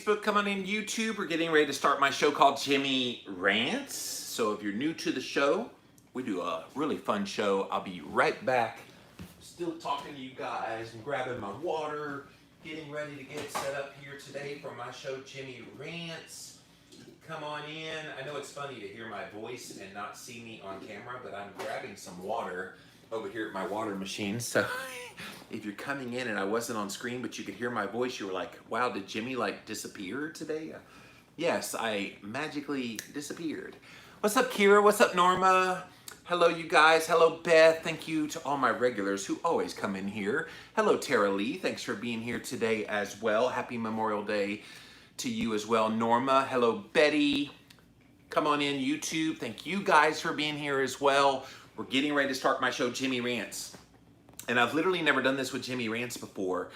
Facebook, come on in YouTube. We're getting ready to start my show called Jimmy Rants. So if you're new to the show, we do a really fun show. I'll be right back. Still talking to you guys and grabbing my water, getting ready to get set up here today for my show Jimmy Rants. Come on in. I know it's funny to hear my voice and not see me on camera, but I'm grabbing some water over here at my water machine. So if you're coming in and I wasn't on screen, but you could hear my voice, you were like, wow, did Jimmy like disappear today? Yes, I magically disappeared. What's up, Kira? What's up, Norma? Hello, you guys. Hello, Beth. Thank you to all my regulars who always come in here. Hello, Tara Lee. Thanks for being here today as well. Happy Memorial Day to you as well. Norma. Hello, Betty. Come on in, YouTube. Thank you guys for being here as well. We're getting ready to start my show, Jimmy Rants. And I've literally never done this with Jimmy Rants before.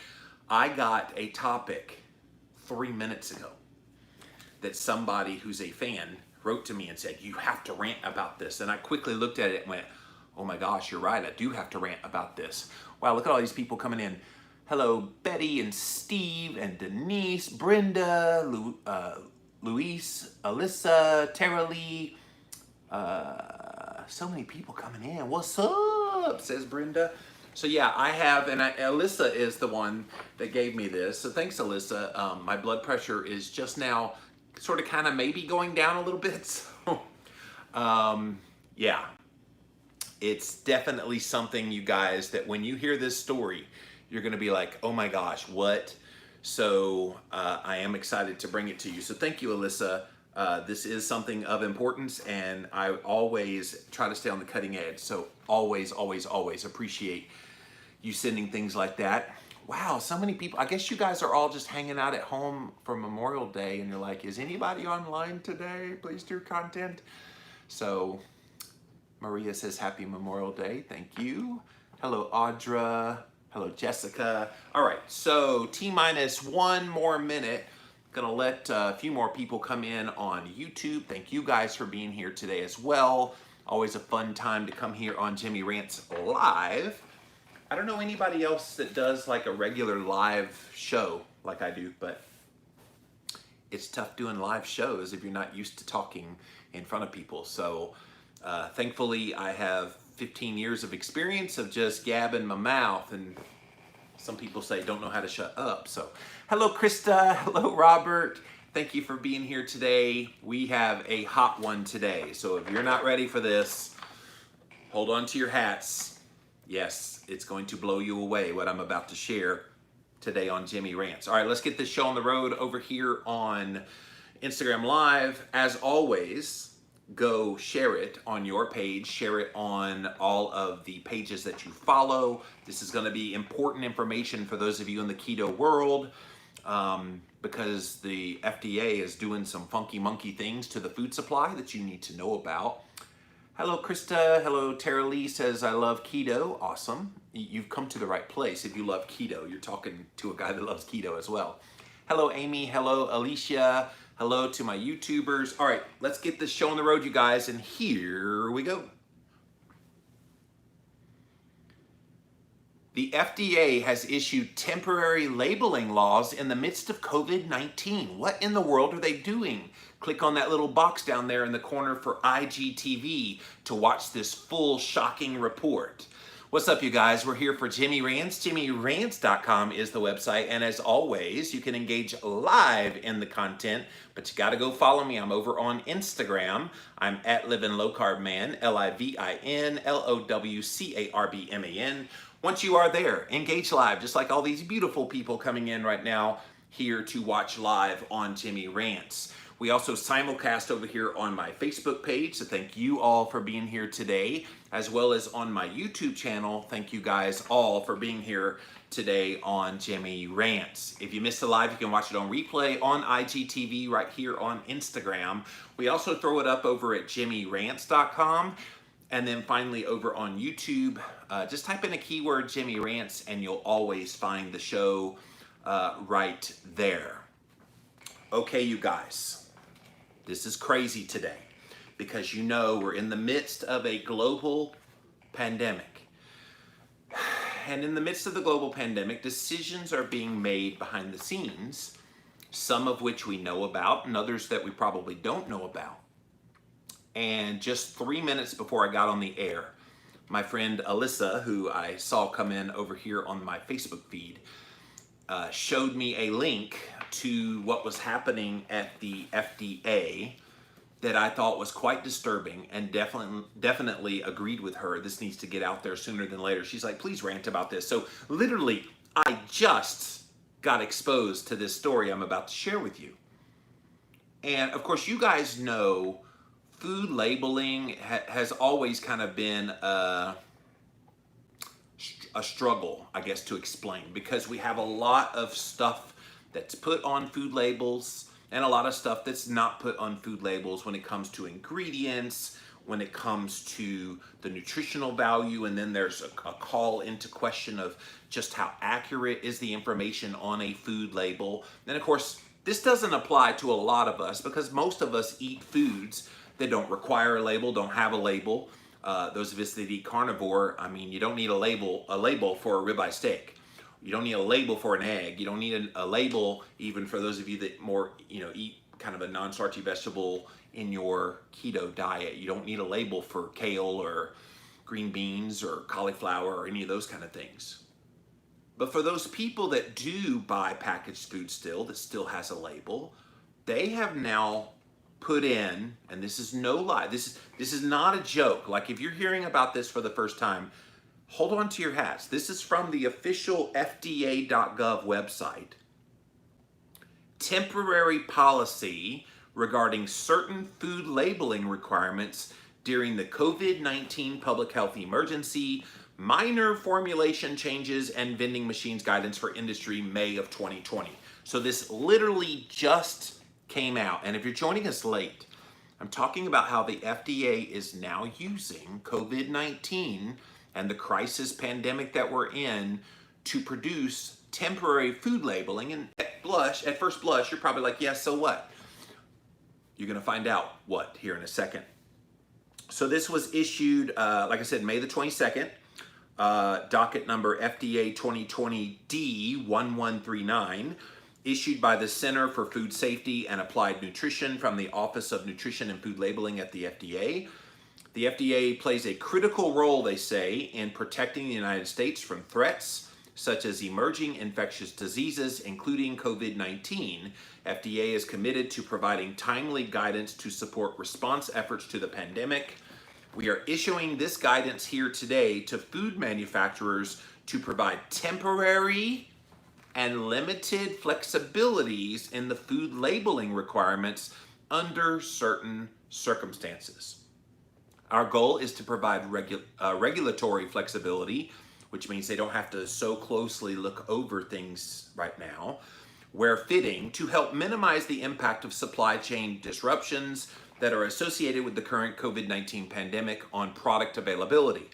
I got a topic 3 minutes ago that somebody who's a fan wrote to me and said, you have to rant about this. And I quickly looked at it and went, oh my gosh, you're right. I do have to rant about this. Wow, look at all these people coming in. Hello, Betty and Steve and Denise, Brenda, Luis, Alyssa, Tara Lee. So many people coming in. What's up, says Brenda. So yeah, I have, and Alyssa is the one that gave me this. So thanks, Alyssa. My blood pressure is just now sort of kind of maybe going down a little bit. So yeah, it's definitely something, you guys, that when you hear this story, you're going to be like, oh my gosh, what? So I am excited to bring it to you. So thank you, Alyssa. This is something of importance, and I always try to stay on the cutting edge. So always, always, always appreciate you sending things like that. Wow, so many people. I guess you guys are all just hanging out at home for Memorial Day, and you're like, is anybody online today? Please do content. So Maria says, happy Memorial Day. Thank you. Hello, Audra. Hello, Jessica. All right, so T-minus 1 more minute. Gonna let a few more people come in on YouTube. Thank you guys for being here today as well. Always a fun time to come here on Jimmy Rants Live. I don't know anybody else that does like a regular live show like I do, but it's tough doing live shows if you're not used to talking in front of people. So thankfully I have 15 years of experience of just gabbing my mouth, and some people say don't know how to shut up. So hello, Krista. Hello, Robert. Thank you for being here today. We have a hot one today. So if you're not ready for this, hold on to your hats. Yes, it's going to blow you away what I'm about to share today on Jimmy Rants. All right, let's get this show on the road over here on Instagram Live. As always, go share it on your page, share it on all of the pages that you follow. This is going to be important information for those of you in the keto world, because the FDA is doing some funky monkey things to the food supply that you need to know about. Hello, Krista. Hello, Tara Lee says, I love keto. Awesome. You've come to the right place if you love keto. You're talking to a guy that loves keto as well. Hello, Amy. Hello, Alicia. Hello to my YouTubers. All right, let's get this show on the road, you guys, and here we go. The FDA has issued temporary labeling laws in the midst of COVID-19. What in the world are they doing? Click on that little box down there in the corner for IGTV to watch this full shocking report. What's up, you guys? We're here for Jimmy Rants. JimmyRants.com is the website, and as always, you can engage live in the content, but you got to go follow me. I'm over on Instagram. I'm at Livin' Low Carb Man, LIVIN LOWCARBMAN. Once you are there, engage live, just like all these beautiful people coming in right now here to watch live on Jimmy Rants. We also simulcast over here on my Facebook page, so thank you all for being here today, as well as on my YouTube channel. Thank you guys all for being here today on Jimmy Rants. If you missed the live, you can watch it on replay on IGTV right here on Instagram. We also throw it up over at JimmyRants.com. And then finally over on YouTube, just type in a keyword, Jimmy Rants, and you'll always find the show right there. Okay, you guys. This is crazy today because you know we're in the midst of a global pandemic. And in the midst of the global pandemic, decisions are being made behind the scenes some of which we know about and others that we probably don't know about. And just 3 minutes before I got on the air, my friend Alyssa, who I saw come in over here on my Facebook feed, showed me a link to what was happening at the FDA that I thought was quite disturbing, and definitely agreed with her. This needs to get out there sooner than later. She's like, please rant about this. So literally, I just got exposed to this story I'm about to share with you. And of course, you guys know food labeling has always kind of been a struggle, I guess, to explain, because we have a lot of stuff that's put on food labels and a lot of stuff that's not put on food labels when it comes to ingredients, when it comes to the nutritional value, and then there's a call into question of just how accurate is the information on a food label. And of course, this doesn't apply to a lot of us because most of us eat foods that don't require a label, don't have a label. Those of us that eat carnivore, I mean, you don't need a label for a ribeye steak. You don't need a label for an egg. You don't need a label even for those of you that more, eat kind of a non-starchy vegetable in your keto diet. You don't need a label for kale or green beans or cauliflower or any of those kind of things. But for those people that do buy packaged food still, that still has a label, they have now put in, and this is no lie, this is not a joke. Like, if you're hearing about this for the first time, hold on to your hats. This is from the official FDA.gov website. Temporary policy regarding certain food labeling requirements during the COVID-19 public health emergency, minor formulation changes, and vending machines guidance for industry, May of 2020. So this literally just came out. And if you're joining us late, I'm talking about how the FDA is now using COVID-19 and the crisis pandemic that we're in to produce temporary food labeling. And at first blush, you're probably like, yeah, so what? You're going to find out what here in a second. So this was issued, like I said, May the 22nd, docket number FDA 2020 D1139, issued by the Center for Food Safety and Applied Nutrition from the Office of Nutrition and Food Labeling at the FDA. The FDA plays a critical role, they say, in protecting the United States from threats such as emerging infectious diseases, including COVID-19. FDA is committed to providing timely guidance to support response efforts to the pandemic. We are issuing this guidance here today to food manufacturers to provide temporary and limited flexibilities in the food labeling requirements under certain circumstances. Our goal is to provide regulatory flexibility, which means they don't have to so closely look over things right now, where fitting, to help minimize the impact of supply chain disruptions that are associated with the current COVID-19 pandemic on product availability.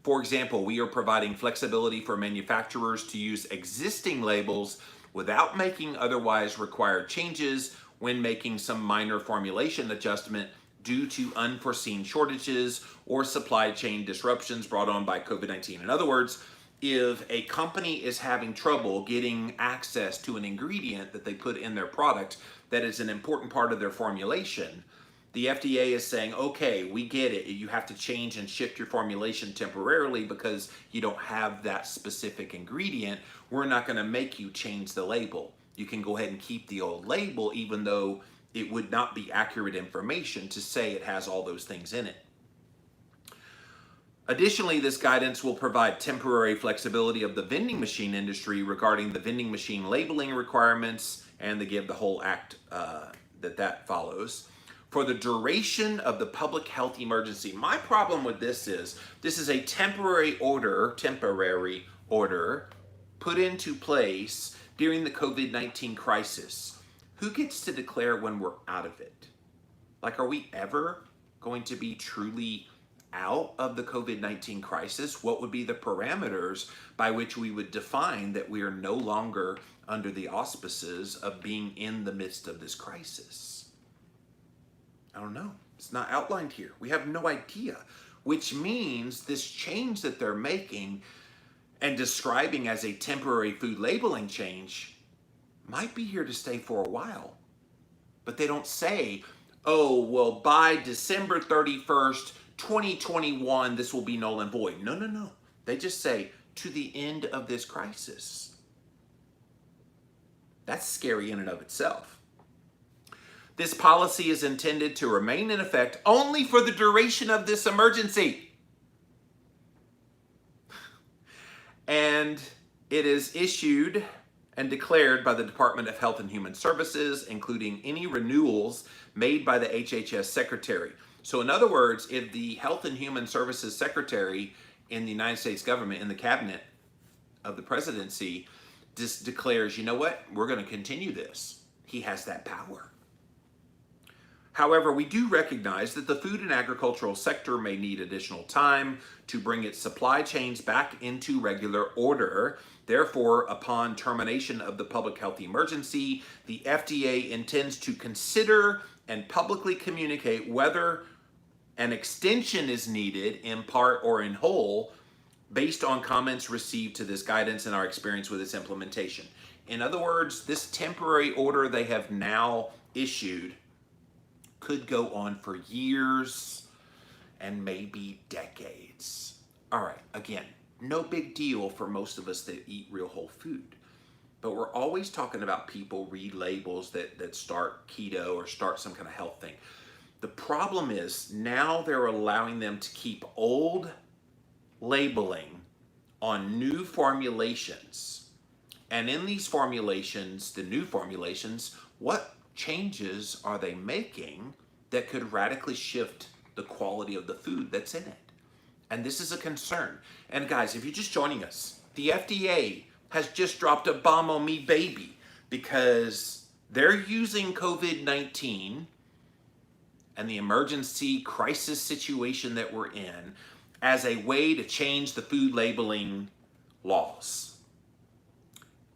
For example, we are providing flexibility for manufacturers to use existing labels without making otherwise required changes when making some minor formulation adjustment due to unforeseen shortages or supply chain disruptions brought on by COVID-19. In other words, if a company is having trouble getting access to an ingredient that they put in their product that is an important part of their formulation, the FDA is saying, okay, we get it. You have to change and shift your formulation temporarily because you don't have that specific ingredient. We're not going to make you change the label. You can go ahead and keep the old label, even though it would not be accurate information to say it has all those things in it. Additionally, this guidance will provide temporary flexibility of the vending machine industry regarding the vending machine labeling requirements, and they give the whole act that follows for the duration of the public health emergency. My problem with this is a temporary order put into place during the COVID-19 crisis. Who gets to declare when we're out of it? Like, are we ever going to be truly out of the COVID-19 crisis? What would be the parameters by which we would define that we are no longer under the auspices of being in the midst of this crisis? I don't know. It's not outlined here. We have no idea, which means this change that they're making and describing as a temporary food labeling change might be here to stay for a while. But they don't say, oh, well, by December 31st, 2021, this will be null and void. No, no, no. They just say, to the end of this crisis. That's scary in and of itself. This policy is intended to remain in effect only for the duration of this emergency. And it is issued and declared by the Department of Health and Human Services, including any renewals made by the HHS Secretary. So in other words, if the Health and Human Services Secretary in the United States government, in the cabinet of the presidency, just declares, you know what, we're going to continue this, he has that power. However, we do recognize that the food and agricultural sector may need additional time to bring its supply chains back into regular order. Therefore, upon termination of the public health emergency, the FDA intends to consider and publicly communicate whether an extension is needed in part or in whole based on comments received to this guidance and our experience with its implementation. In other words, this temporary order they have now issued could go on for years and maybe decades. All right, again, no big deal for most of us that eat real whole food. But we're always talking about people read labels that start keto or start some kind of health thing. The problem is now they're allowing them to keep old labeling on new formulations. And in these formulations, the new formulations, what changes are they making that could radically shift the quality of the food that's in it? And this is a concern. And guys, if you're just joining us, the FDA has just dropped a bomb on me, baby, because they're using COVID-19 and the emergency crisis situation that we're in as a way to change the food labeling laws.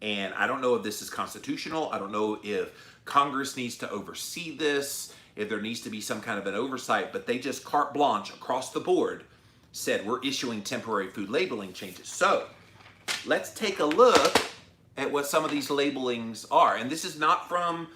And I don't know if this is constitutional. I don't know if Congress needs to oversee this, if there needs to be some kind of an oversight, but they just carte blanche across the board said we're issuing temporary food labeling changes. So let's take a look at what some of these labelings are. And this is not from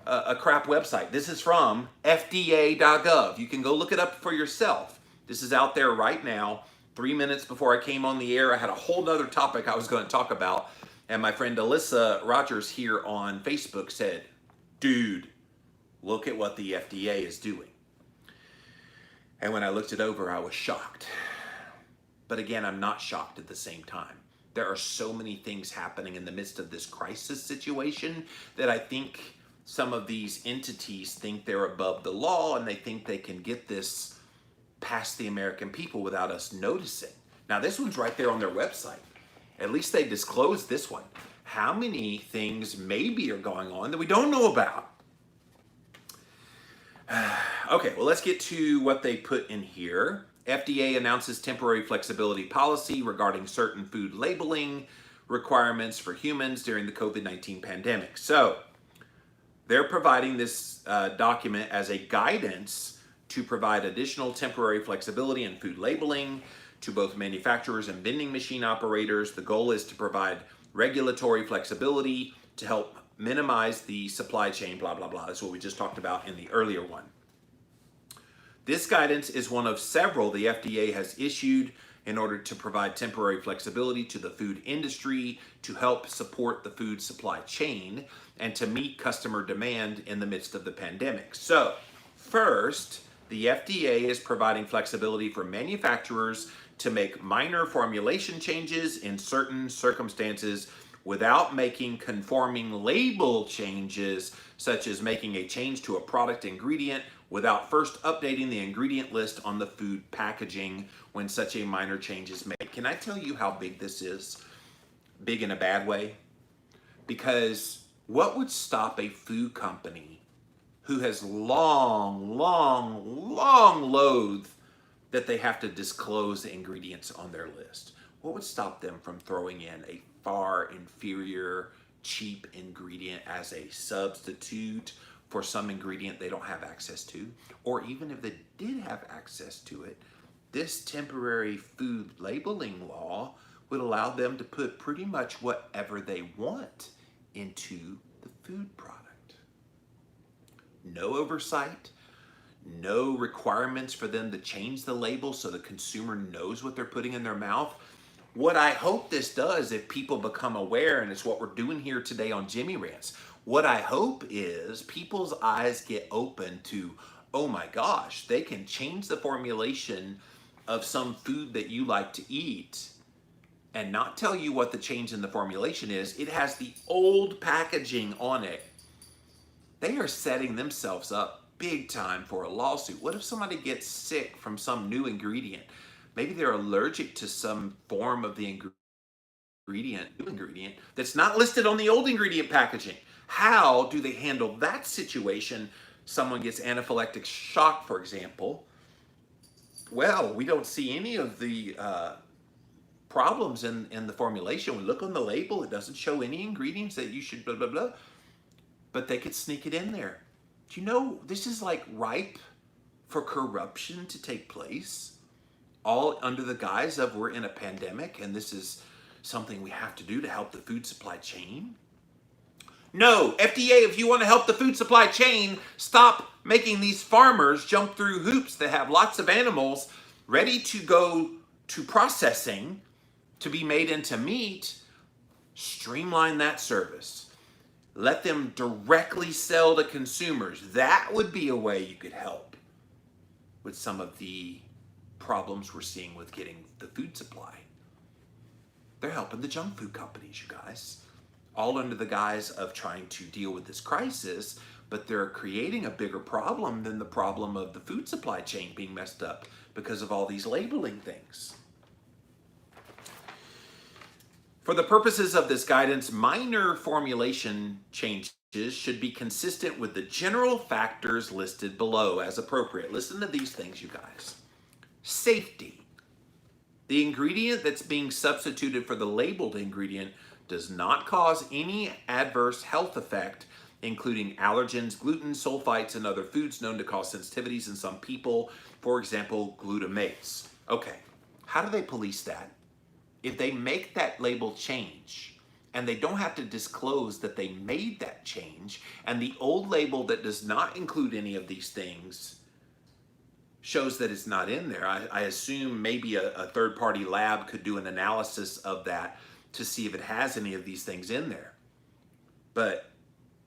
a crap website. This is from FDA.gov. You can go look it up for yourself. This is out there right now. 3 minutes before I came on the air, I had a whole nother topic I was going to talk about. And my friend Alyssa Rogers here on Facebook said, dude, look at what the FDA is doing. And when I looked it over, I was shocked. But again, I'm not shocked at the same time. There are so many things happening in the midst of this crisis situation that I think some of these entities think they're above the law and they think they can get this past the American people without us noticing. Now, this one's right there on their website. At least they disclosed this one. How many things maybe are going on that we don't know about? Okay, well, let's get to what they put in here. FDA announces temporary flexibility policy regarding certain food labeling requirements for humans during the COVID-19 pandemic. So they're providing this document as a guidance to provide additional temporary flexibility in food labeling to both manufacturers and vending machine operators. The goal is to provide regulatory flexibility to help minimize the supply chain, blah, blah, blah. That's what we just talked about in the earlier one. This guidance is one of several the FDA has issued in order to provide temporary flexibility to the food industry to help support the food supply chain and to meet customer demand in the midst of the pandemic. So, first, the FDA is providing flexibility for manufacturers to make minor formulation changes in certain circumstances without making conforming label changes, such as making a change to a product ingredient without first updating the ingredient list on the food packaging when such a minor change is made. Can I tell you how big this is? Big in a bad way? Because what would stop a food company who has long loathed that they have to disclose the ingredients on their list? What would stop them from throwing in a far inferior, cheap ingredient as a substitute for some ingredient they don't have access to? Or even if they did have access to it, this temporary food labeling law would allow them to put pretty much whatever they want into food product. No oversight, no requirements for them to change the label so the consumer knows what they're putting in their mouth. What I hope this does, if people become aware, and it's what we're doing here today on Jimmy Rants, what I hope is people's eyes get open to, oh my gosh, they can change the formulation of some food that you like to eat and not tell you what the change in the formulation is. It has the old packaging on it. They are setting themselves up big time for a lawsuit. What if somebody gets sick from some new ingredient? Maybe they're allergic to some form of the new ingredient that's not listed on the old ingredient packaging. How do they handle that situation? Someone gets anaphylactic shock, for example. Well, we don't see any of the problems in the formulation. We look on the label, it doesn't show any ingredients that you should blah, blah, blah. But they could sneak it in there. Do you know, this is like ripe for corruption to take place, all under the guise of we're in a pandemic and this is something we have to do to help the food supply chain? No, FDA, if you want to help the food supply chain, stop making these farmers jump through hoops that have lots of animals ready to go to processing to be made into meat. Streamline that service. Let them directly sell to consumers. That would be a way you could help with some of the problems we're seeing with getting the food supply. They're helping the junk food companies, you guys, all under the guise of trying to deal with this crisis, but they're creating a bigger problem than the problem of the food supply chain being messed up because of all these labeling things. For the purposes of this guidance, minor formulation changes should be consistent with the general factors listed below as appropriate. Listen to these things, you guys. Safety. The ingredient that's being substituted for the labeled ingredient does not cause any adverse health effect, including allergens, gluten, sulfites, and other foods known to cause sensitivities in some people, for example, glutamates. Okay, how do they police that? If they make that label change and they don't have to disclose that they made that change, and the old label that does not include any of these things shows that it's not in there, I assume maybe a third-party lab could do an analysis of that to see if it has any of these things in there. But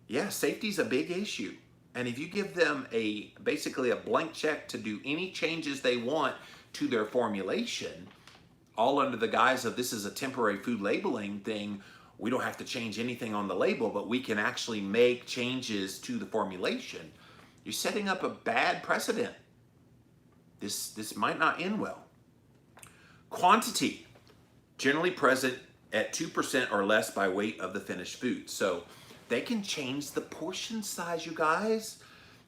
yeah, safety's a big issue. And if you give them basically a blank check to do any changes they want to their formulation, all under the guise of this is a temporary food labeling thing, we don't have to change anything on the label, but we can actually make changes to the formulation, you're setting up a bad precedent. This might not end well. Quantity, generally present at 2% or less by weight of the finished food. So they can change the portion size, you guys.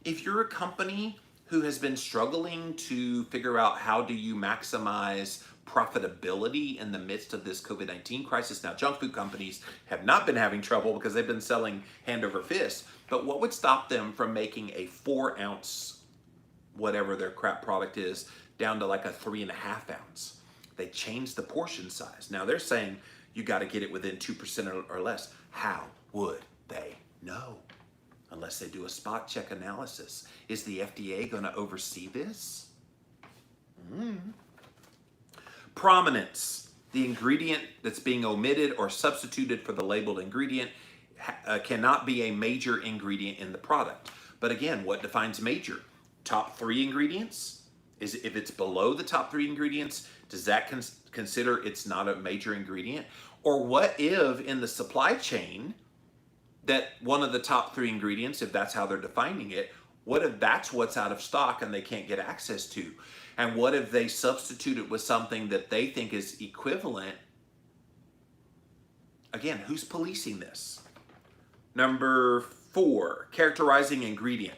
If you're a company who has been struggling to figure out how do you maximize profitability in the midst of this COVID-19 crisis. Now, junk food companies have not been having trouble because they've been selling hand over fist. But what would stop them from making a 4-ounce, whatever their crap product is, down to like a 3.5 ounce? They changed the portion size. Now they're saying you got to get it within 2% or less. How would they know? Unless they do a spot check analysis. Is the FDA going to oversee this? Prominence. The ingredient that's being omitted or substituted for the labeled ingredient cannot be a major ingredient in the product. But again, what defines major? Top 3 ingredients? If it's below the top 3 ingredients, does that consider it's not a major ingredient? Or what if in the supply chain that one of the top 3 ingredients, if that's how they're defining it, what if that's what's out of stock and they can't get access to? And what if they substitute it with something that they think is equivalent? Again, who's policing this? Number 4, characterizing ingredient.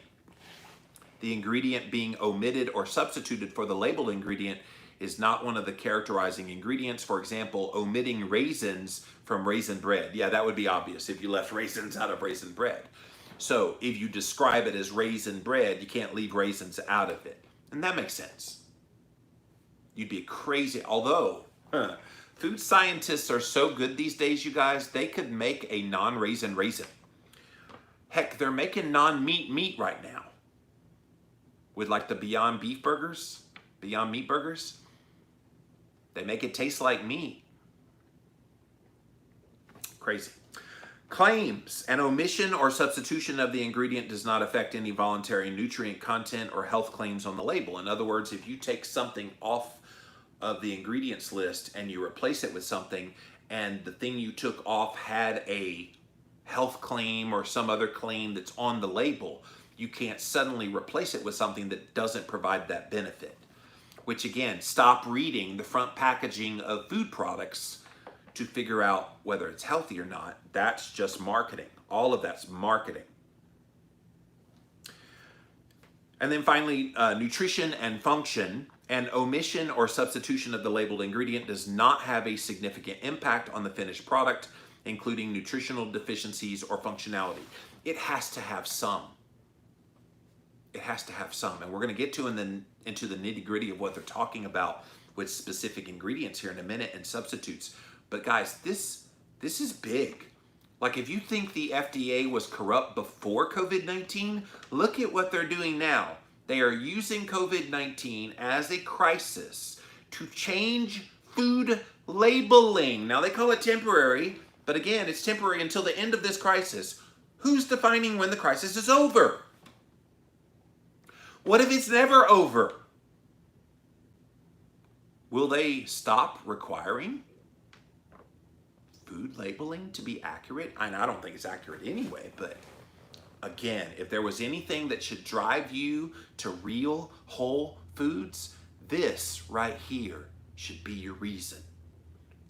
The ingredient being omitted or substituted for the labeled ingredient is not one of the characterizing ingredients. For example, omitting raisins from raisin bread. Yeah, that would be obvious if you left raisins out of raisin bread. So if you describe it as raisin bread, you can't leave raisins out of it. And that makes sense. You'd be crazy. Although, food scientists are so good these days, you guys, they could make a non-raisin raisin. Heck, they're making non-meat meat right now with like the Beyond Beef burgers, Beyond Meat burgers. They make it taste like meat. Crazy. Claims: an omission or substitution of the ingredient does not affect any voluntary nutrient content or health claims on the label. In other words, if you take something off of the ingredients list and you replace it with something, and the thing you took off had a health claim or some other claim that's on the label, you can't suddenly replace it with something that doesn't provide that benefit. Which again, stop reading the front packaging of food products to figure out whether it's healthy or not. That's just marketing. All of that's marketing. And then finally, nutrition and function. An omission or substitution of the labeled ingredient does not have a significant impact on the finished product, including nutritional deficiencies or functionality. It has to have some. It has to have some. And we're going to get to into the nitty-gritty of what they're talking about with specific ingredients here in a minute and substitutes. But guys, this is big. Like, if you think the FDA was corrupt before COVID-19, look at what they're doing now. They are using COVID-19 as a crisis to change food labeling. Now, they call it temporary, but again, it's temporary until the end of this crisis. Who's defining when the crisis is over? What if it's never over? Will they stop requiring food labeling to be accurate? I don't think it's accurate anyway, but again, if there was anything that should drive you to real whole foods, this right here should be your reason.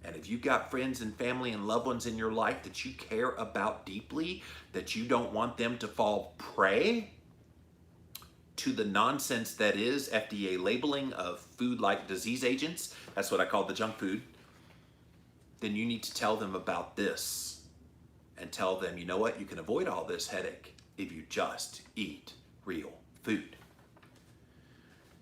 And if you've got friends and family and loved ones in your life that you care about deeply, that you don't want them to fall prey to the nonsense that is FDA labeling of food like disease agents, that's what I call the junk food, then you need to tell them about this and tell them, you know what, you can avoid all this headache if you just eat real food.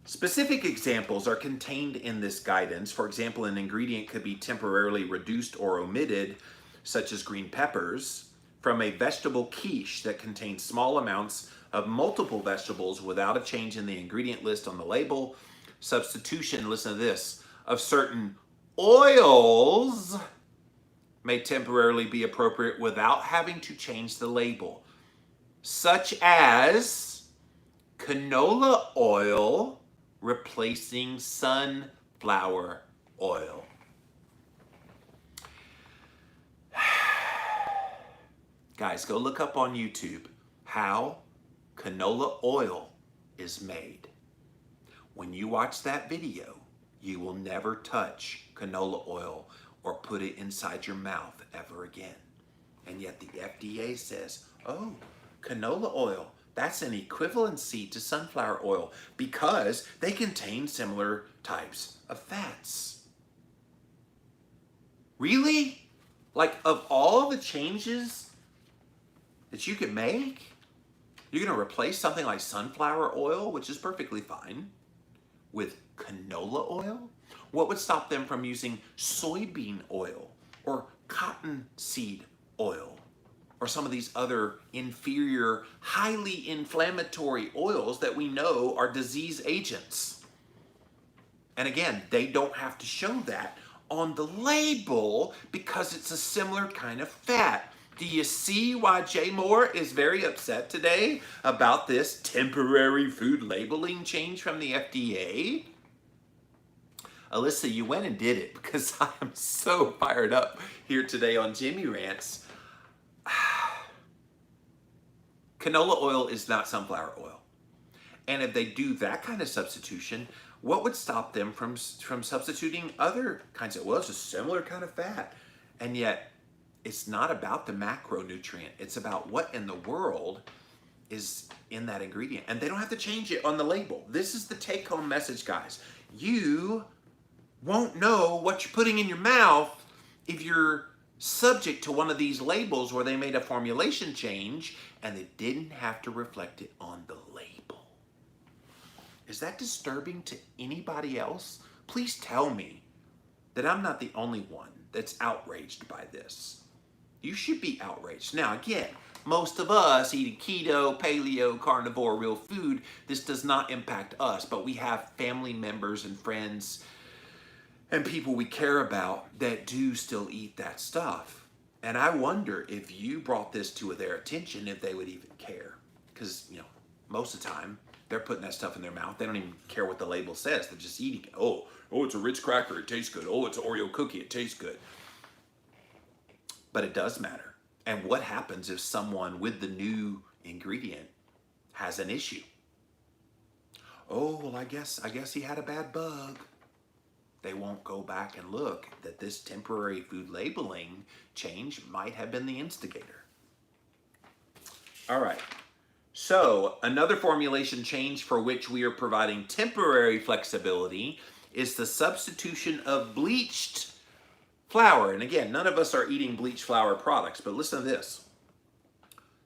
Specific examples are contained in this guidance. For example, an ingredient could be temporarily reduced or omitted, such as green peppers, from a vegetable quiche that contains small amounts of multiple vegetables without a change in the ingredient list on the label. Substitution, listen to this, of certain oils may temporarily be appropriate without having to change the label, such as canola oil replacing sunflower oil. Guys, go look up on YouTube how canola oil is made. When you watch that video, you will never touch canola oil or put it inside your mouth ever again. And yet the FDA says, oh, canola oil, that's an equivalency to sunflower oil because they contain similar types of fats. Really? Like, of all the changes that you can make, you're going to replace something like sunflower oil, which is perfectly fine, with canola oil? What would stop them from using soybean oil or cottonseed oil or some of these other inferior, highly inflammatory oils that we know are disease agents? And again, they don't have to show that on the label because it's a similar kind of fat. Do you see why Jay Moore is very upset today about this temporary food labeling change from the FDA? Alyssa, you went and did it because I am so fired up here today on Jimmy Rants. Canola oil is not sunflower oil. And if they do that kind of substitution, what would stop them from substituting other kinds of oil? It's a similar kind of fat. And yet, it's not about the macronutrient. It's about what in the world is in that ingredient. And they don't have to change it on the label. This is the take-home message, guys. You won't know what you're putting in your mouth if you're subject to one of these labels where they made a formulation change and they didn't have to reflect it on the label. Is that disturbing to anybody else? Please tell me that I'm not the only one that's outraged by this. You should be outraged. Now, again, most of us eating keto, paleo, carnivore, real food, this does not impact us, but we have family members and friends and people we care about that do still eat that stuff. And I wonder if you brought this to their attention, if they would even care. Because, most of the time, they're putting that stuff in their mouth. They don't even care what the label says. They're just eating it. Oh, it's a Ritz cracker. It tastes good. Oh, it's an Oreo cookie. It tastes good. But it does matter. And what happens if someone with the new ingredient has an issue? Oh, well, I guess he had a bad bug. They won't go back and look that this temporary food labeling change might have been the instigator. All right. So another formulation change for which we are providing temporary flexibility is the substitution of bleached flour. And again, none of us are eating bleached flour products, but listen to this.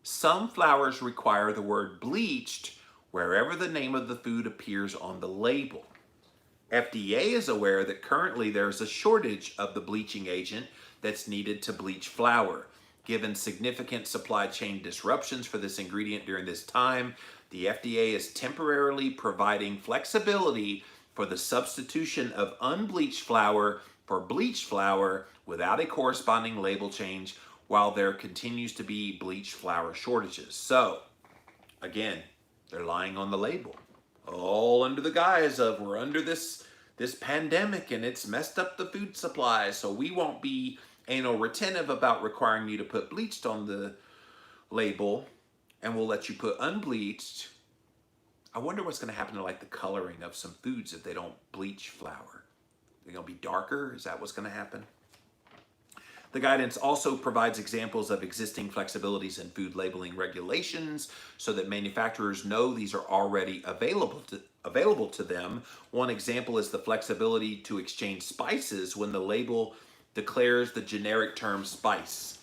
Some flours require the word bleached wherever the name of the food appears on the label. FDA is aware that currently there's a shortage of the bleaching agent that's needed to bleach flour. Given significant supply chain disruptions for this ingredient during this time, the FDA is temporarily providing flexibility for the substitution of unbleached flour for bleached flour without a corresponding label change while there continues to be bleached flour shortages. So, again, they're lying on the label. All under the guise of we're under this pandemic and it's messed up the food supply, so we won't be anal retentive about requiring you to put bleached on the label, and we'll let you put unbleached. I wonder what's going to happen to like the coloring of some foods if they don't bleach flour. They're going to be darker? Is that what's going to happen? The guidance also provides examples of existing flexibilities in food labeling regulations so that manufacturers know these are already available to them. One example is the flexibility to exchange spices when the label declares the generic term spice.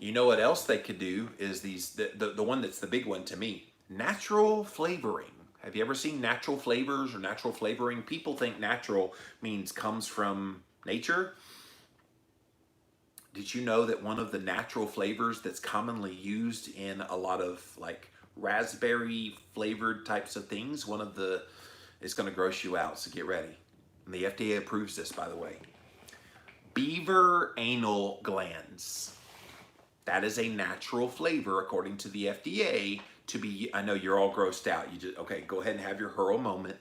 You know what else they could do is the one that's the big one to me, natural flavoring. Have you ever seen natural flavors or natural flavoring? People think natural means comes from nature. Did you know that one of the natural flavors that's commonly used in a lot of like raspberry flavored types of things, is going to gross you out, so get ready. And the FDA approves this, by the way. Beaver anal glands. That is a natural flavor, according to the FDA, to be, I know you're all grossed out. Okay, go ahead and have your hurl moment.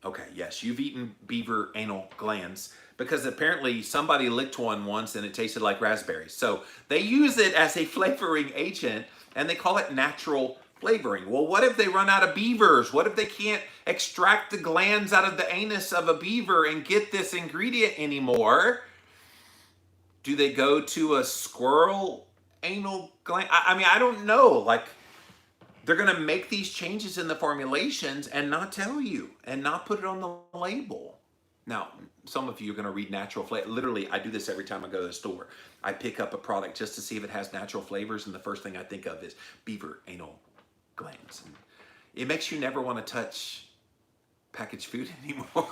Okay, yes, you've eaten beaver anal glands because apparently somebody licked one once and it tasted like raspberries. So they use it as a flavoring agent and they call it natural flavoring. Well, what if they run out of beavers? What if they can't extract the glands out of the anus of a beaver and get this ingredient anymore? Do they go to a squirrel anal gland? I mean, I don't know. Like, they're going to make these changes in the formulations and not tell you and not put it on the label. Now, some of you are going to read natural flavor. Literally, I do this every time I go to the store. I pick up a product just to see if it has natural flavors, and the first thing I think of is beaver anal glands. And it makes you never want to touch packaged food anymore.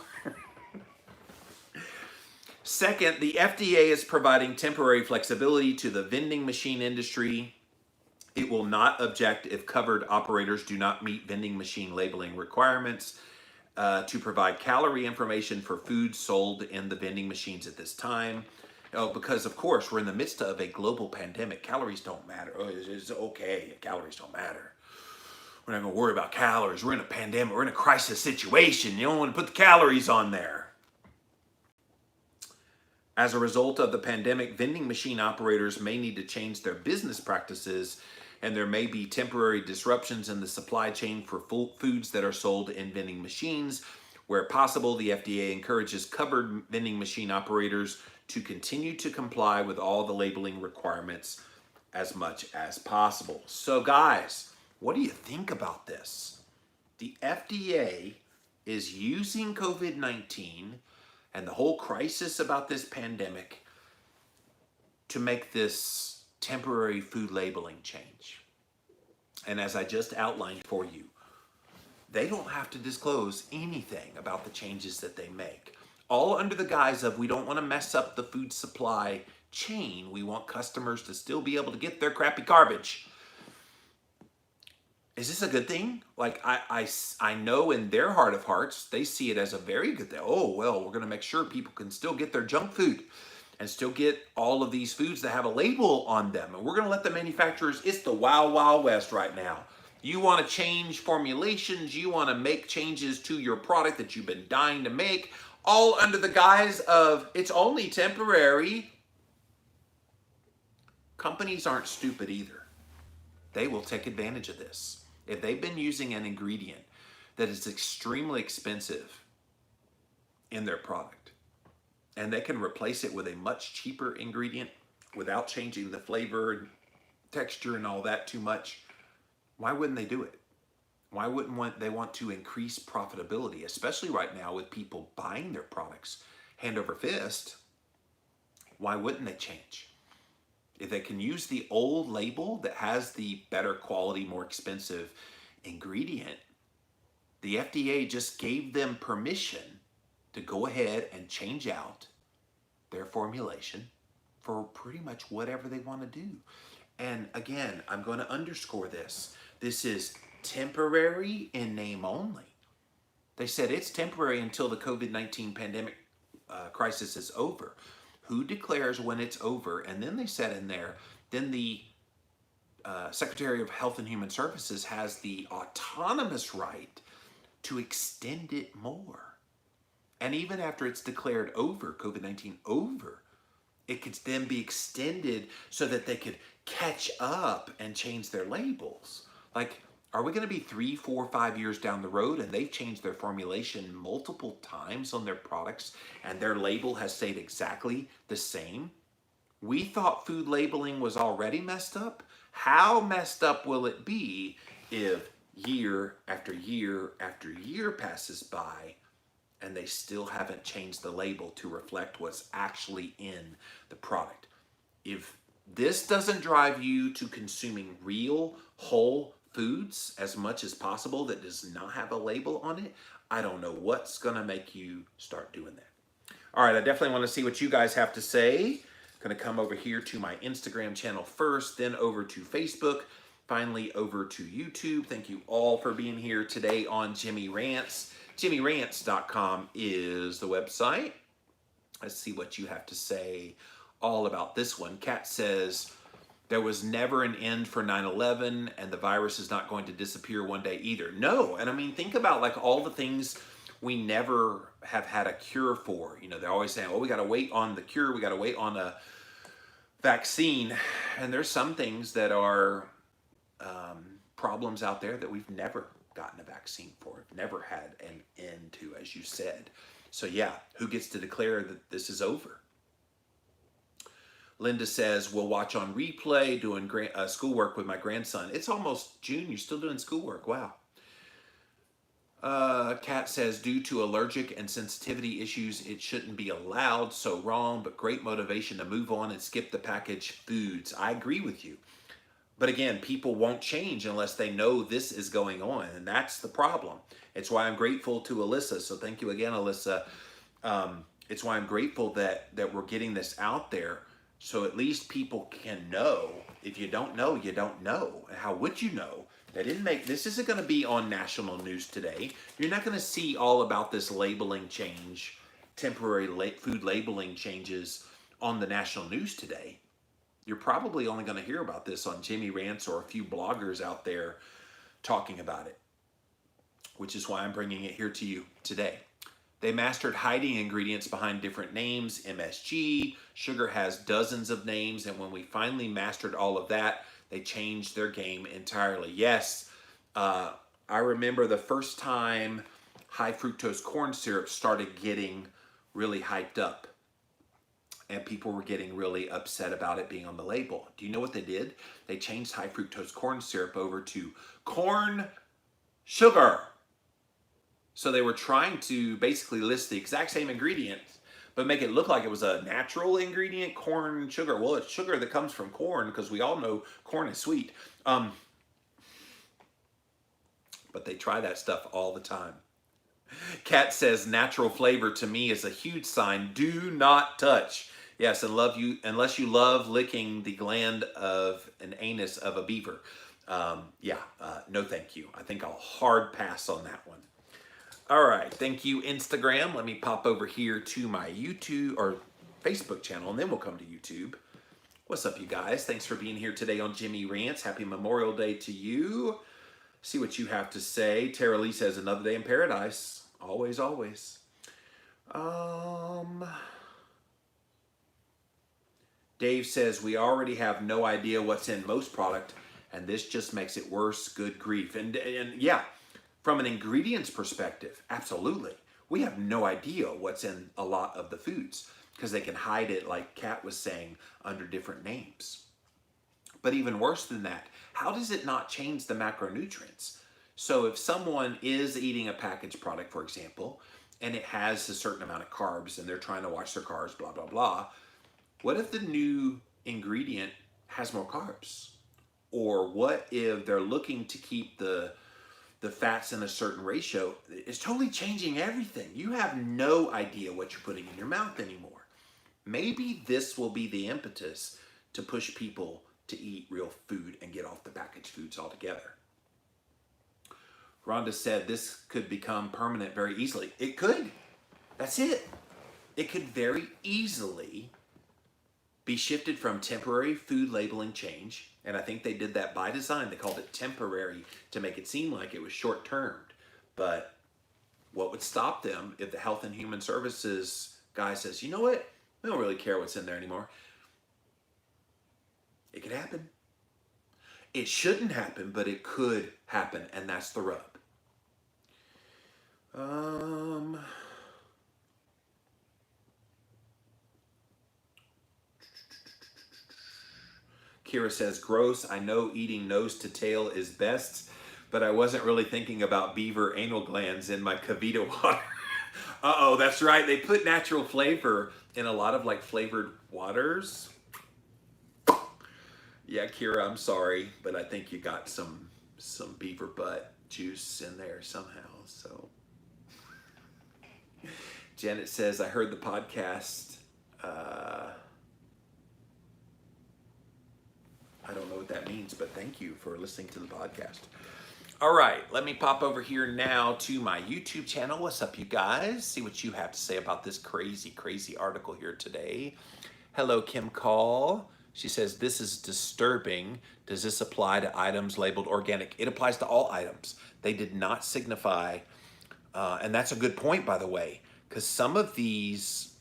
Second, the FDA is providing temporary flexibility to the vending machine industry. It will not object if covered operators do not meet vending machine labeling requirements to provide calorie information for foods sold in the vending machines at this time. Because, of course, we're in the midst of a global pandemic. Calories don't matter. Oh, it's okay. Calories don't matter. We're not going to worry about calories. We're in a pandemic. We're in a crisis situation. You don't want to put the calories on there. As a result of the pandemic, vending machine operators may need to change their business practices, and there may be temporary disruptions in the supply chain for foods that are sold in vending machines. Where possible, the FDA encourages covered vending machine operators to continue to comply with all the labeling requirements as much as possible. So guys, what do you think about this? The FDA is using COVID-19 and the whole crisis about this pandemic to make this temporary food labeling change. And as I just outlined for you, they don't have to disclose anything about the changes that they make. All under the guise of we don't want to mess up the food supply chain. We want customers to still be able to get their crappy garbage. Is this a good thing? Like, I know in their heart of hearts, they see it as a very good thing. Oh, well, we're going to make sure people can still get their junk food and still get all of these foods that have a label on them. And we're going to let the manufacturers, it's the wild, wild west right now. You want to change formulations, you want to make changes to your product that you've been dying to make, all under the guise of it's only temporary. Companies aren't stupid either. They will take advantage of this. If they've been using an ingredient that is extremely expensive in their product, and they can replace it with a much cheaper ingredient without changing the flavor and texture and all that too much, why wouldn't they do it? Why wouldn't they want to increase profitability, especially right now with people buying their products hand over fist? Why wouldn't they change? If they can use the old label that has the better quality, more expensive ingredient, the FDA just gave them permission to go ahead and change out their formulation for pretty much whatever they want to do. And again, I'm going to underscore this. This is temporary in name only. They said it's temporary until the COVID-19 pandemic crisis is over. Who declares when it's over? And then they said in there, then the Secretary of Health and Human Services has the autonomous right to extend it more. And even after it's declared over, COVID-19 over, it could then be extended so that they could catch up and change their labels. Like, are we going to be 3, 4, 5 years down the road and they've changed their formulation multiple times on their products and their label has stayed exactly the same? We thought food labeling was already messed up. How messed up will it be if year after year after year passes by and they still haven't changed the label to reflect what's actually in the product? If this doesn't drive you to consuming real, whole foods as much as possible that does not have a label on it, I don't know what's going to make you start doing that. All right, I definitely want to see what you guys have to say. Going to come over here to my Instagram channel first, then over to Facebook, finally over to YouTube. Thank you all for being here today on Jimmy Rants. JimmyRants.com is the website. Let's see what you have to say all about this one. Kat says, there was never an end for 9/11 and the virus is not going to disappear one day either. No, and I mean, think about like all the things we never have had a cure for. You know, they're always saying, oh, we got to wait on the cure. We got to wait on a vaccine. And there's some things that are problems out there that we've never gotten a vaccine for, never had an end to, as you said. So yeah, who gets to declare that this is over? Linda says, we'll watch on replay, doing schoolwork with my grandson. It's almost June, you're still doing schoolwork, wow. Kat says, due to allergic and sensitivity issues, it shouldn't be allowed, so wrong, but great motivation to move on and skip the packaged foods. I agree with you. But again, people won't change unless they know this is going on, and that's the problem. It's why I'm grateful to Alyssa, so thank you again, Alyssa. It's why I'm grateful that we're getting this out there, so at least people can know. If you don't know, you don't know. How would you know? This isn't going to be on national news today. You're not going to see all about this labeling change, temporary food labeling changes on the national news today. You're probably only going to hear about this on Jimmy Rants or a few bloggers out there talking about it, which is why I'm bringing it here to you today. They mastered hiding ingredients behind different names, MSG, sugar has dozens of names, and when we finally mastered all of that, they changed their game entirely. Yes, I remember the first time high fructose corn syrup started getting really hyped up and people were getting really upset about it being on the label. Do you know what they did? They changed high fructose corn syrup over to corn sugar. So they were trying to basically list the exact same ingredients, but make it look like it was a natural ingredient, corn sugar. Well, it's sugar that comes from corn because we all know corn is sweet. But they try that stuff all the time. Kat says, natural flavor to me is a huge sign. Do not touch. Yes, and love you unless you love licking the gland of an anus of a beaver. No, thank you. I think I'll hard pass on that one. All right, thank you, Instagram. Let me pop over here to my YouTube or Facebook channel, and then we'll come to YouTube. What's up, you guys? Thanks for being here today on Jimmy Rants. Happy Memorial Day to you. See what you have to say. Tara Lee says, another day in paradise. Always, always. Dave says, we already have no idea what's in most product, and this just makes it worse. Good grief. And yeah, from an ingredients perspective, absolutely. We have no idea what's in a lot of the foods because they can hide it, like Kat was saying, under different names. But even worse than that, how does it not change the macronutrients? So if someone is eating a packaged product, for example, and it has a certain amount of carbs and they're trying to watch their carbs, blah, blah, blah, what if the new ingredient has more carbs? Or what if they're looking to keep the fats in a certain ratio? It's totally changing everything. You have no idea what you're putting in your mouth anymore. Maybe this will be the impetus to push people to eat real food and get off the packaged foods altogether. Rhonda said this could become permanent very easily. It could. That's it. It could very easily be shifted from temporary food labeling change, and I think they did that by design. They called it temporary to make it seem like it was short-termed. But what would stop them if the Health and Human Services guy says, you know what, we don't really care what's in there anymore? It could happen. It shouldn't happen, but it could happen, and that's the rub. Kira says, gross. I know eating nose to tail is best, but I wasn't really thinking about beaver anal glands in my Kavita water. Uh-oh, that's right. They put natural flavor in a lot of like flavored waters. Yeah, Kira, I'm sorry, but I think you got some beaver butt juice in there somehow. So Janet says, I heard the podcast. I don't know what that means, but thank you for listening to the podcast. All right, let me pop over here now to my YouTube channel. What's up, you guys? See what you have to say about this crazy, crazy article here today. Hello, Kim Call. She says, this is disturbing. Does this apply to items labeled organic? It applies to all items. They did not signify, and that's a good point, by the way, because some of these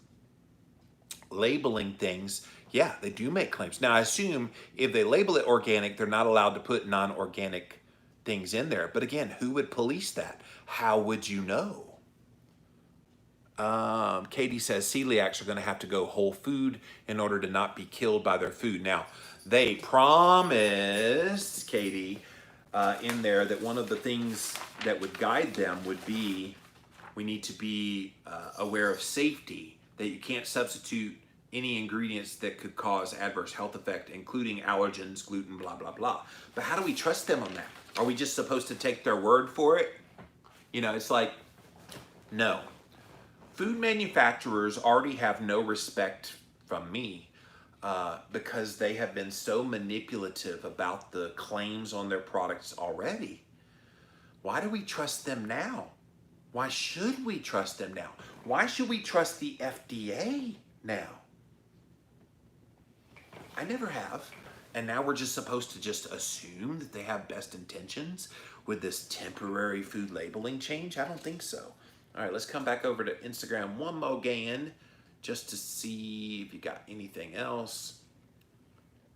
labeling things, yeah, they do make claims. Now, I assume if they label it organic, they're not allowed to put non-organic things in there. But again, who would police that? How would you know? Katie says celiacs are going to have to go whole food in order to not be killed by their food. Now, they promised, Katie, in there that one of the things that would guide them would be we need to be aware of safety, that you can't substitute any ingredients that could cause adverse health effect, including allergens, gluten, blah, blah, blah. But how do we trust them on that? Are we just supposed to take their word for it? You know, it's like, no. Food manufacturers already have no respect from me because they have been so manipulative about the claims on their products already. Why do we trust them now? Why should we trust them now? Why should we trust the FDA now? I never have. And now we're just supposed to just assume that they have best intentions with this temporary food labeling change? I don't think so. All right, let's come back over to Instagram one more again just to see if you got anything else.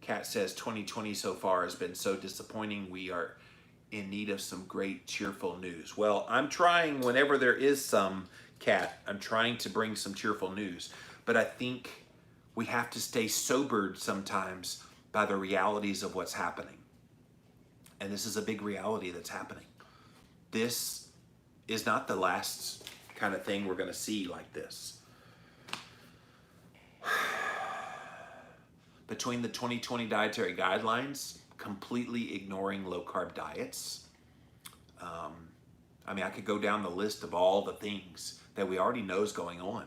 Kat says 2020 so far has been so disappointing. We are in need of some great cheerful news. Well, I'm trying whenever there is some, Kat, I'm trying to bring some cheerful news. But I think we have to stay sobered sometimes by the realities of what's happening. And this is a big reality that's happening. This is not the last kind of thing we're going to see like this. Between the 2020 dietary guidelines, completely ignoring low-carb diets, I mean, I could go down the list of all the things that we already know is going on.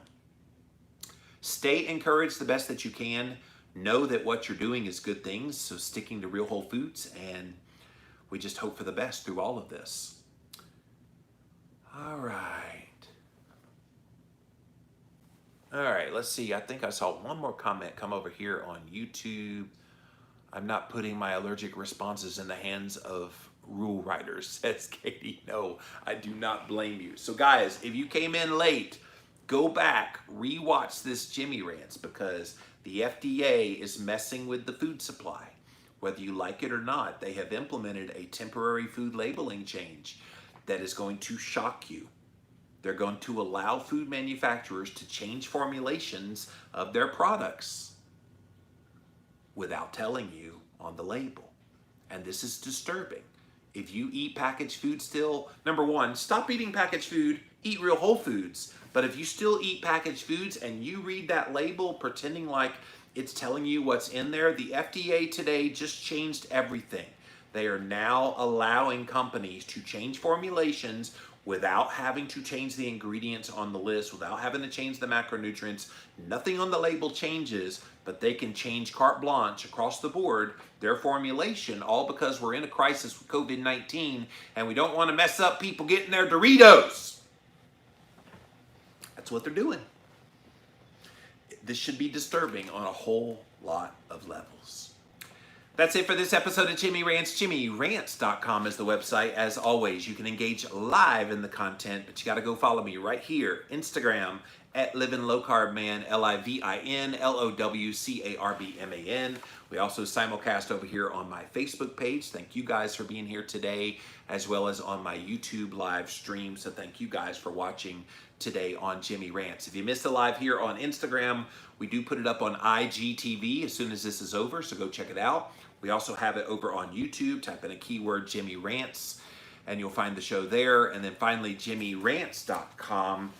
Stay encouraged the best that you can. Know that what you're doing is good things, so sticking to real whole foods, and we just hope for the best through all of this. All right. All right, let's see. I think I saw one more comment come over here on YouTube. I'm not putting my allergic responses in the hands of rule writers, says Katie. No, I do not blame you. So guys, if you came in late, go back, rewatch this Jimmy Rants, because the FDA is messing with the food supply. Whether you like it or not, they have implemented a temporary food labeling change that is going to shock you. They're going to allow food manufacturers to change formulations of their products without telling you on the label. And this is disturbing. If you eat packaged food still, number one, stop eating packaged food, eat real whole foods. But if you still eat packaged foods and you read that label pretending like it's telling you what's in there, the FDA today just changed everything. They are now allowing companies to change formulations without having to change the ingredients on the list, without having to change the macronutrients. Nothing on the label changes, but they can change carte blanche across the board their formulation, all because we're in a crisis with COVID-19 and we don't want to mess up people getting their Doritos. That's what they're doing. This should be disturbing on a whole lot of levels. That's it for this episode of Jimmy Rants. JimmyRants.com is the website. As always, you can engage live in the content, but you got to go follow me right here, Instagram, at Livin' Low Carb Man, LIVIN LOWCARBMAN. We also simulcast over here on my Facebook page. Thank you guys for being here today, as well as on my YouTube live stream. So thank you guys for watching today on Jimmy Rants. If you missed the live here on Instagram, we do put it up on IGTV as soon as this is over, so go check it out. We also have it over on YouTube. Type in a keyword, Jimmy Rants, and you'll find the show there. And then finally, JimmyRants.com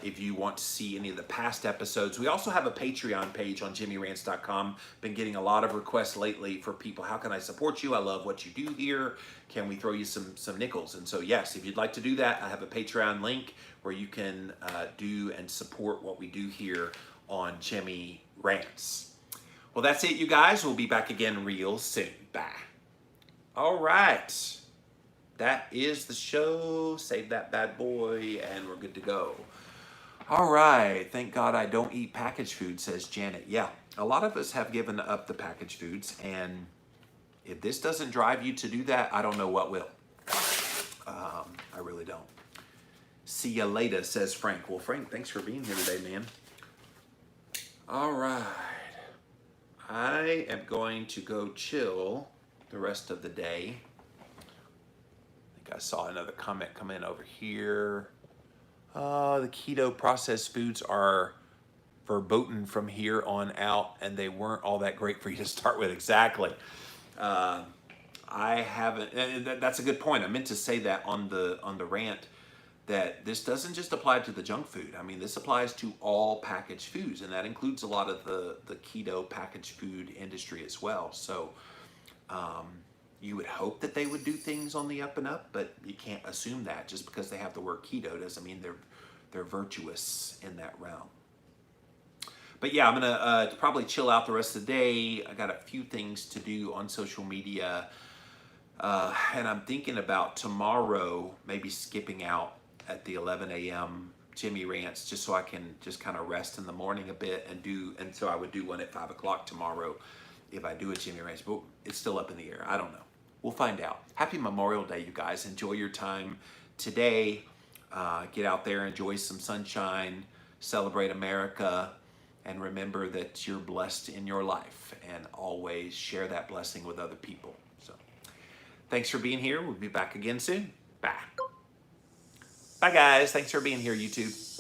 if you want to see any of the past episodes. We also have a Patreon page on JimmyRants.com. Been getting a lot of requests lately for people. How can I support you? I love what you do here. Can we throw you some nickels? And so yes, if you'd like to do that, I have a Patreon link where you can do and support what we do here on Jimmy Rants. Well, that's it, you guys. We'll be back again real soon. Bye. All right. That is the show. Save that bad boy, and we're good to go. All right. Thank God I don't eat packaged food, says Janet. Yeah, a lot of us have given up the packaged foods, and if this doesn't drive you to do that, I don't know what will. I really don't. See ya later, says Frank. Well, Frank, thanks for being here today, man. All right. I am going to go chill the rest of the day. I think I saw another comment come in over here. The keto processed foods are verboten from here on out, and they weren't all that great for you to start with. Exactly. I haven't, and that's a good point. I meant to say that on the rant, that this doesn't just apply to the junk food. I mean, this applies to all packaged foods, and that includes a lot of the keto packaged food industry as well. So you would hope that they would do things on the up and up, but you can't assume that. Just because they have the word keto doesn't mean they're virtuous in that realm. But yeah, I'm gonna probably chill out the rest of the day. I got a few things to do on social media, and I'm thinking about tomorrow maybe skipping out at the 11 a.m. Jimmy Rants, just so I can just kind of rest in the morning a bit and so I would do one at 5 o'clock tomorrow if I do a Jimmy Rants, but it's still up in the air. I don't know. We'll find out. Happy Memorial Day, you guys. Enjoy your time today. Get out there, enjoy some sunshine, celebrate America, and remember that you're blessed in your life, and always share that blessing with other people. So thanks for being here. We'll be back again soon. Bye. Bye, guys. Thanks for being here, YouTube.